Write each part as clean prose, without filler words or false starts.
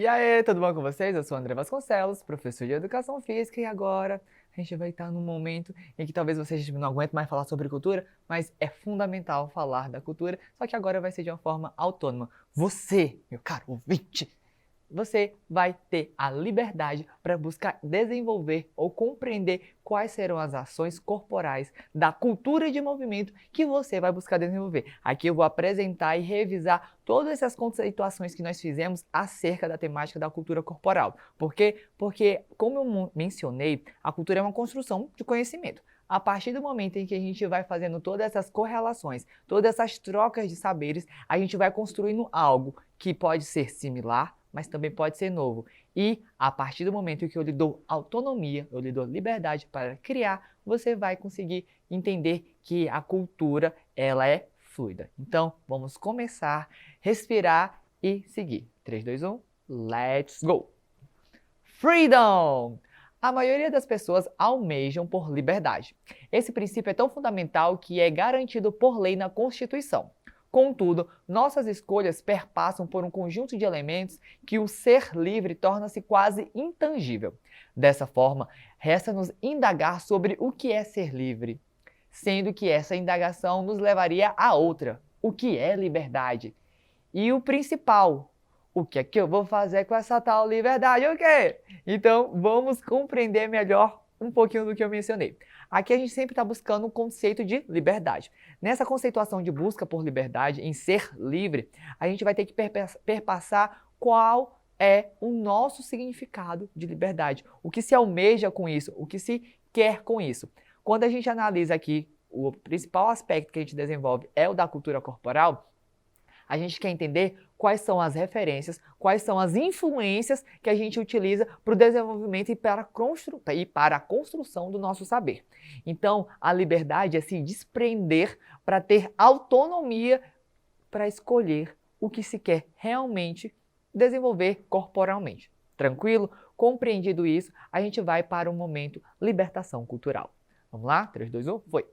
E aí, tudo bom com vocês? Eu sou o André Vasconcelos, professor de Educação Física, e agora a gente vai estar num momento em que talvez vocês não aguentem mais falar sobre cultura, mas é fundamental falar da cultura, só que agora vai ser de uma forma autônoma. Você, meu caro ouvinte, você vai ter a liberdade para buscar desenvolver ou compreender quais serão as ações corporais da cultura de movimento que você vai buscar desenvolver. Aqui eu vou apresentar e revisar todas essas conceituações que nós fizemos acerca da temática da cultura corporal. Por quê? Porque, como eu mencionei, a cultura é uma construção de conhecimento. A partir do momento em que a gente vai fazendo todas essas correlações, todas essas trocas de saberes, a gente vai construindo algo que pode ser similar, mas também pode ser novo. E a partir do momento em que eu lhe dou autonomia, eu lhe dou liberdade para criar, você vai conseguir entender que a cultura, ela é fluida. Então, vamos começar, respirar e seguir. 3, 2, 1, let's go! Freedom! A maioria das pessoas almejam por liberdade. Esse princípio é tão fundamental que é garantido por lei na Constituição. Contudo, nossas escolhas perpassam por um conjunto de elementos que o ser livre torna-se quase intangível. Dessa forma, resta-nos indagar sobre o que é ser livre, sendo que essa indagação nos levaria a outra: o que é liberdade? E o principal, o que é que eu vou fazer com essa tal liberdade? O quê? Então, vamos compreender melhor um pouquinho do que eu mencionei. Aqui a gente sempre está buscando o conceito de liberdade. Nessa conceituação de busca por liberdade, em ser livre, a gente vai ter que perpassar qual é o nosso significado de liberdade. O que se almeja com isso, o que se quer com isso. Quando a gente analisa aqui, o principal aspecto que a gente desenvolve é o da cultura corporal, a gente quer entender quais são as referências, quais são as influências que a gente utiliza para o desenvolvimento e para a construção do nosso saber. Então, a liberdade é se desprender para ter autonomia para escolher o que se quer realmente desenvolver corporalmente. Tranquilo? Compreendido isso, a gente vai para o momento libertação cultural. Vamos lá? 3, 2, 1, foi!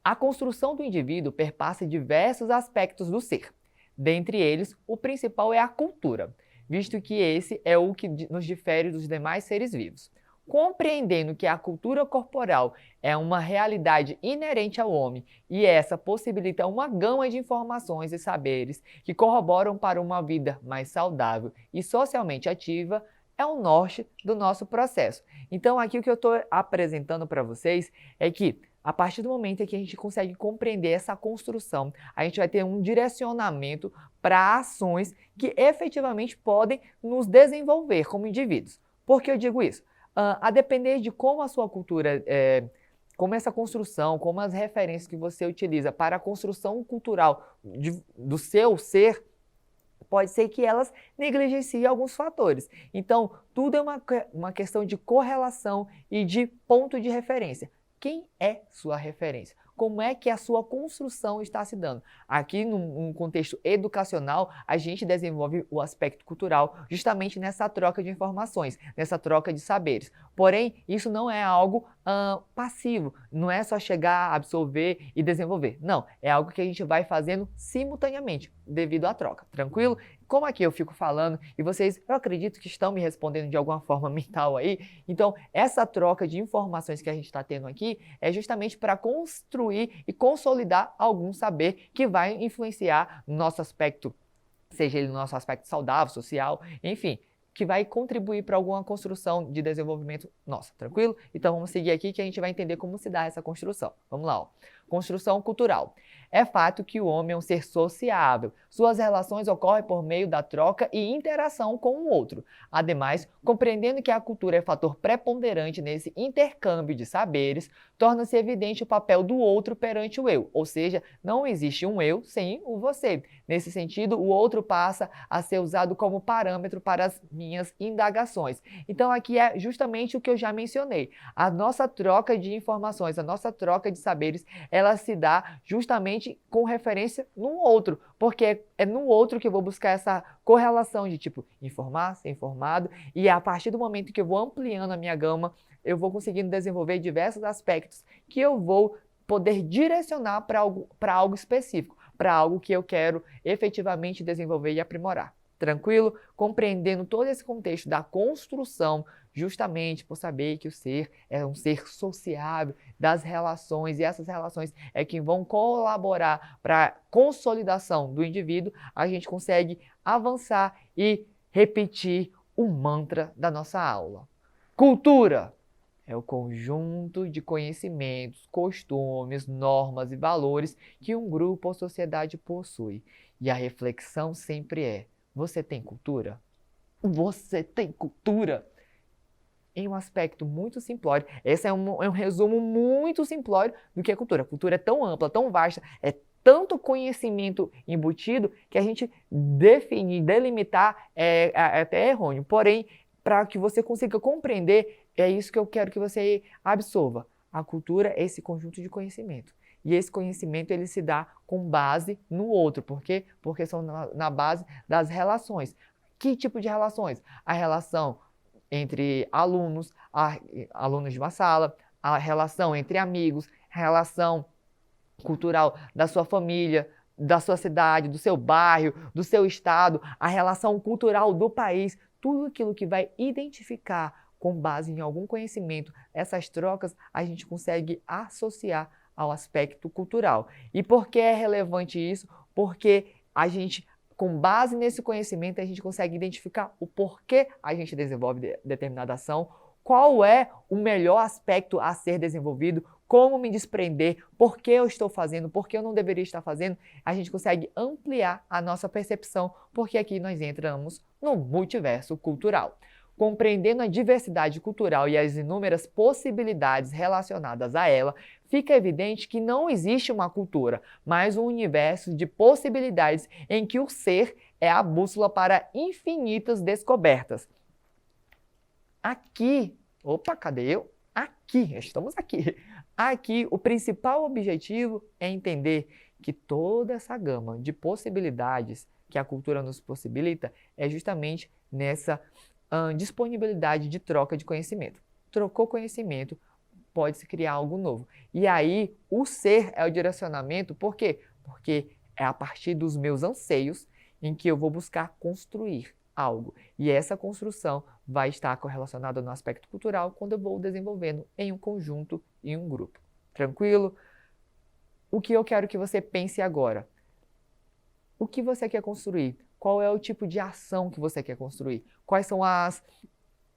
A construção do indivíduo perpassa diversos aspectos do ser. Dentre eles, o principal é a cultura, visto que esse é o que nos difere dos demais seres vivos. Compreendendo que a cultura corporal é uma realidade inerente ao homem e essa possibilita uma gama de informações e saberes que corroboram para uma vida mais saudável e socialmente ativa, é o norte do nosso processo. Então aqui o que eu estou apresentando para vocês é que a partir do momento em que a gente consegue compreender essa construção, a gente vai ter um direcionamento para ações que efetivamente podem nos desenvolver como indivíduos. Por que eu digo isso? A depender de como a sua cultura, como essa construção, como as referências que você utiliza para a construção cultural do seu ser, pode ser que elas negligenciem alguns fatores. Então, tudo é uma questão de correlação e de ponto de referência. Quem é sua referência? Como é que a sua construção está se dando? Aqui, num contexto educacional, a gente desenvolve o aspecto cultural justamente nessa troca de informações, nessa troca de saberes. Porém, isso não é algo passivo, não é só chegar, absorver e desenvolver. Não, é algo que a gente vai fazendo simultaneamente, devido à troca. Tranquilo? Como aqui eu fico falando e vocês, eu acredito que estão me respondendo de alguma forma mental aí, então essa troca de informações que a gente está tendo aqui é justamente para construir e consolidar algum saber que vai influenciar no nosso aspecto, seja ele no nosso aspecto saudável, social, enfim, que vai contribuir para alguma construção de desenvolvimento nossa, tranquilo? Então vamos seguir aqui que a gente vai entender como se dá essa construção. Vamos lá, ó. Construção cultural. É fato que o homem é um ser sociável. Suas relações ocorrem por meio da troca e interação com o outro. Ademais, compreendendo que a cultura é fator preponderante nesse intercâmbio de saberes, torna-se evidente o papel do outro perante o eu, ou seja, não existe um eu sem o você. Nesse sentido, o outro passa a ser usado como parâmetro para as minhas indagações. Então aqui é justamente o que eu já mencionei. A nossa troca de informações, a nossa troca de saberes, ela se dá justamente com referência no outro, porque é no outro que eu vou buscar essa correlação de tipo informar, ser informado, e a partir do momento que eu vou ampliando a minha gama, eu vou conseguindo desenvolver diversos aspectos que eu vou poder direcionar para algo específico, para algo que eu quero efetivamente desenvolver e aprimorar. Tranquilo? Compreendendo todo esse contexto da construção, justamente por saber que o ser é um ser sociável, das relações, e essas relações é que vão colaborar para a consolidação do indivíduo, a gente consegue avançar e repetir o mantra da nossa aula. Cultura é o conjunto de conhecimentos, costumes, normas e valores que um grupo ou sociedade possui. E a reflexão sempre é: você tem cultura? Você tem cultura? Em um aspecto muito simplório. Esse é um resumo muito simplório do que é cultura. A cultura é tão ampla, tão vasta, é tanto conhecimento embutido que a gente definir, delimitar é até errôneo. Porém, para que você consiga compreender, é isso que eu quero que você absorva. A cultura é esse conjunto de conhecimento. E esse conhecimento ele se dá com base no outro. Por quê? Porque são na base das relações. Que tipo de relações? A relação entre alunos, alunos de uma sala, a relação entre amigos, a relação cultural da sua família, da sua cidade, do seu bairro, do seu estado, a relação cultural do país, tudo aquilo que vai identificar com base em algum conhecimento, essas trocas a gente consegue associar ao aspecto cultural. E por que é relevante isso? Porque a gente, com base nesse conhecimento, a gente consegue identificar o porquê a gente desenvolve determinada ação, qual é o melhor aspecto a ser desenvolvido, como me desprender, por que eu estou fazendo, por que eu não deveria estar fazendo. A gente consegue ampliar a nossa percepção, porque aqui nós entramos no multiverso cultural. Compreendendo a diversidade cultural e as inúmeras possibilidades relacionadas a ela, fica evidente que não existe uma cultura, mas um universo de possibilidades em que o ser é a bússola para infinitas descobertas. Aqui, opa, cadê eu? Aqui, estamos aqui. Aqui, o principal objetivo é entender que toda essa gama de possibilidades que a cultura nos possibilita é justamente nessa disponibilidade de troca de conhecimento. Trocou conhecimento, pode-se criar algo novo. E aí, o ser é o direcionamento, por quê? Porque é a partir dos meus anseios em que eu vou buscar construir algo. E essa construção vai estar correlacionada no aspecto cultural quando eu vou desenvolvendo em um conjunto, em um grupo. Tranquilo? O que eu quero que você pense agora? O que você quer construir? Qual é o tipo de ação que você quer construir? Quais são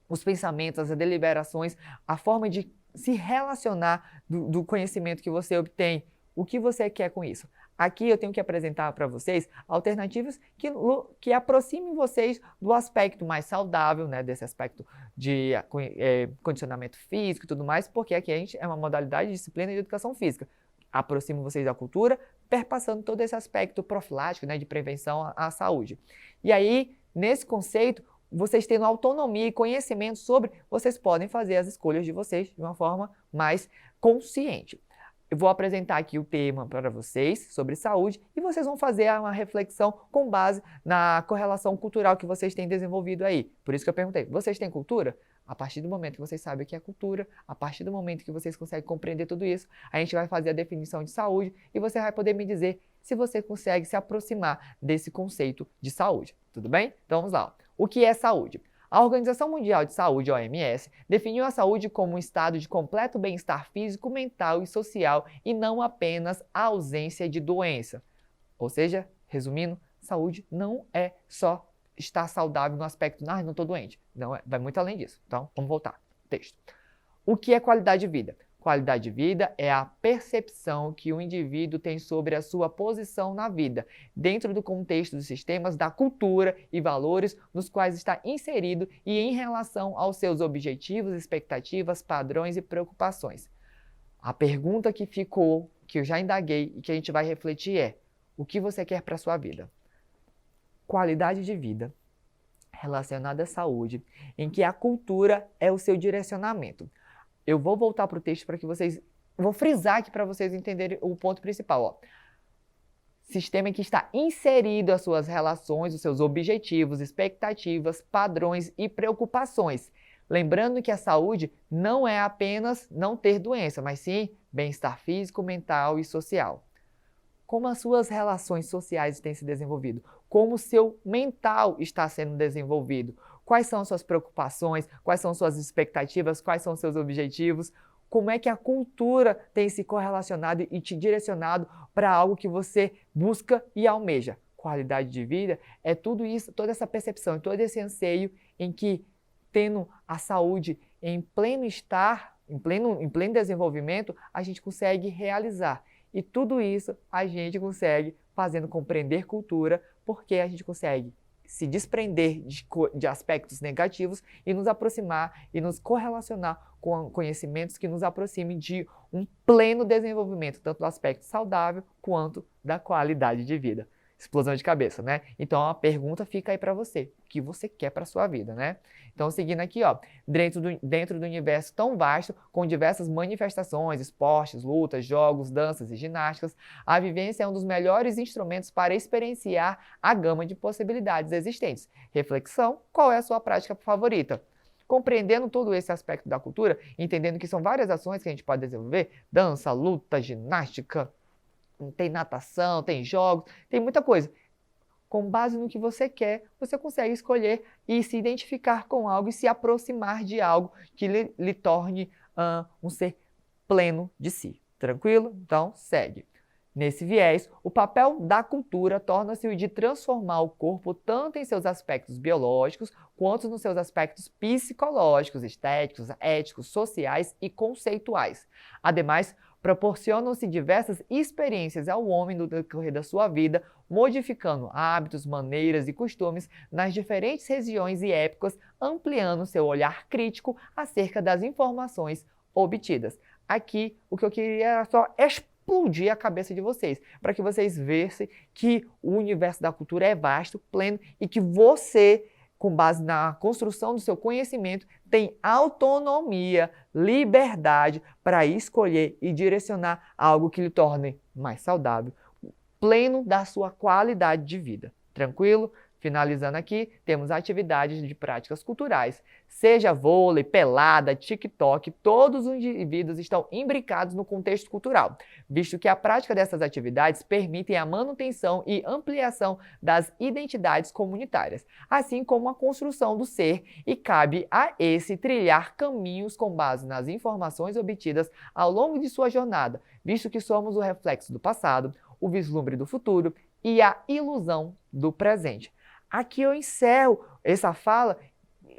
os pensamentos, as deliberações, a forma de se relacionar do conhecimento que você obtém? O que você quer com isso? Aqui eu tenho que apresentar para vocês alternativas que aproximem vocês do aspecto mais saudável, né, desse aspecto de condicionamento físico e tudo mais, porque aqui a gente é uma modalidade de disciplina de educação física. Aproximo vocês da cultura, perpassando todo esse aspecto profilático, né, de prevenção à saúde. E aí, nesse conceito, vocês tendo autonomia e conhecimento sobre, vocês podem fazer as escolhas de vocês de uma forma mais consciente. Eu vou apresentar aqui o tema para vocês sobre saúde e vocês vão fazer uma reflexão com base na correlação cultural que vocês têm desenvolvido aí. Por isso que eu perguntei, vocês têm cultura? A partir do momento que vocês sabem o que é cultura, a partir do momento que vocês conseguem compreender tudo isso, a gente vai fazer a definição de saúde e você vai poder me dizer se você consegue se aproximar desse conceito de saúde. Tudo bem? Então vamos lá. O que é saúde? A Organização Mundial de Saúde, OMS, definiu a saúde como um estado de completo bem-estar físico, mental e social e não apenas a ausência de doença. Ou seja, resumindo, saúde não é só estar saudável no aspecto, não estou doente. Não, vai muito além disso. Então, vamos voltar. Texto. O que é qualidade de vida? Qualidade de vida é a percepção que o indivíduo tem sobre a sua posição na vida, dentro do contexto dos sistemas da cultura e valores nos quais está inserido e em relação aos seus objetivos, expectativas, padrões e preocupações. A pergunta que ficou, que eu já indaguei e que a gente vai refletir é: o que você quer para a sua vida? Qualidade de vida relacionada à saúde, em que a cultura é o seu direcionamento. Eu vou voltar para o texto para que vocês... Vou frisar aqui para vocês entenderem o ponto principal. Ó. Sistema em que está inserido as suas relações, os seus objetivos, expectativas, padrões e preocupações. Lembrando que a saúde não é apenas não ter doença, mas sim bem-estar físico, mental e social. como as suas relações sociais têm se desenvolvido, como o seu mental está sendo desenvolvido, quais são as suas preocupações, quais são suas expectativas, quais são os seus objetivos, como é que a cultura tem se correlacionado e te direcionado para algo que você busca e almeja. Qualidade de vida é tudo isso, toda essa percepção, todo esse anseio em que, tendo a saúde em pleno estar, em pleno desenvolvimento, a gente consegue realizar. E tudo isso a gente consegue fazendo compreender cultura, porque a gente consegue se desprender de aspectos negativos e nos aproximar e nos correlacionar com conhecimentos que nos aproximem de um pleno desenvolvimento, tanto do aspecto saudável quanto da qualidade de vida. Explosão de cabeça, né? Então a pergunta fica aí para você. O que você quer para sua vida, né? Então seguindo aqui, ó, dentro do universo tão vasto, com diversas manifestações, esportes, lutas, jogos, danças e ginásticas, a vivência é um dos melhores instrumentos para experienciar a gama de possibilidades existentes. Reflexão, qual é a sua prática favorita? Compreendendo todo esse aspecto da cultura, entendendo que são várias ações que a gente pode desenvolver, dança, luta, ginástica, tem natação, tem jogos, tem muita coisa. Com base no que você quer, você consegue escolher e se identificar com algo e se aproximar de algo que lhe torne um ser pleno de si. Tranquilo? Então, segue. Nesse viés, o papel da cultura torna-se o de transformar o corpo tanto em seus aspectos biológicos quanto nos seus aspectos psicológicos, estéticos, éticos, sociais e conceituais. Ademais, proporcionam-se diversas experiências ao homem no decorrer da sua vida, modificando hábitos, maneiras e costumes nas diferentes regiões e épocas, ampliando seu olhar crítico acerca das informações obtidas. Aqui, o que eu queria era só explodir a cabeça de vocês, para que vocês vissem que o universo da cultura é vasto, pleno e que você, com base na construção do seu conhecimento, tem autonomia, liberdade para escolher e direcionar algo que lhe torne mais saudável, pleno da sua qualidade de vida. Tranquilo? Finalizando aqui, temos atividades de práticas culturais. Seja vôlei, pelada, TikTok, todos os indivíduos estão imbricados no contexto cultural, visto que a prática dessas atividades permitem a manutenção e ampliação das identidades comunitárias, assim como a construção do ser, e cabe a esse trilhar caminhos com base nas informações obtidas ao longo de sua jornada, visto que somos o reflexo do passado, o vislumbre do futuro e a ilusão do presente. Aqui eu encerro essa fala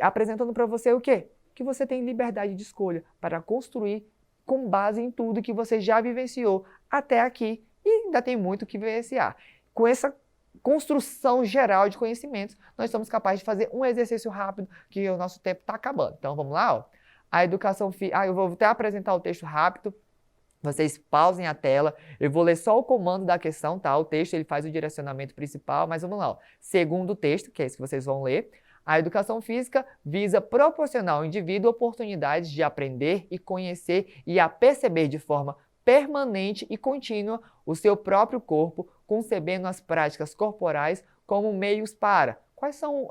apresentando para você o quê? Que você tem liberdade de escolha para construir com base em tudo que você já vivenciou até aqui e ainda tem muito que vivenciar. Com essa construção geral de conhecimentos, nós somos capazes de fazer um exercício rápido, que o nosso tempo está acabando. Então vamos lá, ó. A educação física. Eu vou até apresentar o texto rápido. Vocês pausem a tela, eu vou ler só o comando da questão, tá? O texto ele faz o direcionamento principal, mas vamos lá. Ó. Segundo texto, que é esse que vocês vão ler, a educação física visa proporcionar ao indivíduo oportunidades de aprender e conhecer e a perceber de forma permanente e contínua o seu próprio corpo, concebendo as práticas corporais como meios para. Quais são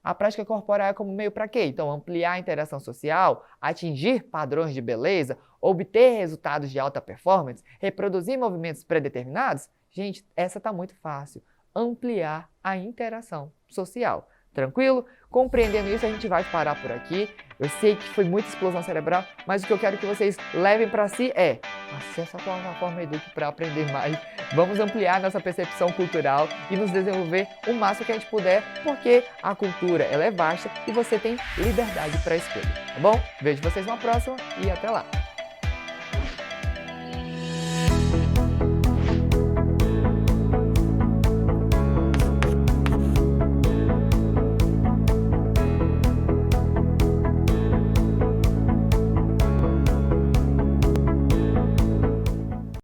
a prática corporal como meio para quê? Então, ampliar a interação social, atingir padrões de beleza, obter resultados de alta performance, reproduzir movimentos predeterminados? Gente, essa está muito fácil. Ampliar a interação social. Tranquilo? Compreendendo isso, a gente vai parar por aqui. Eu sei que foi muita explosão cerebral, mas o que eu quero que vocês levem para si é: acesse a plataforma Eduque para aprender mais. Vamos ampliar nossa percepção cultural e nos desenvolver o máximo que a gente puder, porque a cultura ela é vasta e você tem liberdade para escolha. Tá bom? Vejo vocês na próxima e até lá!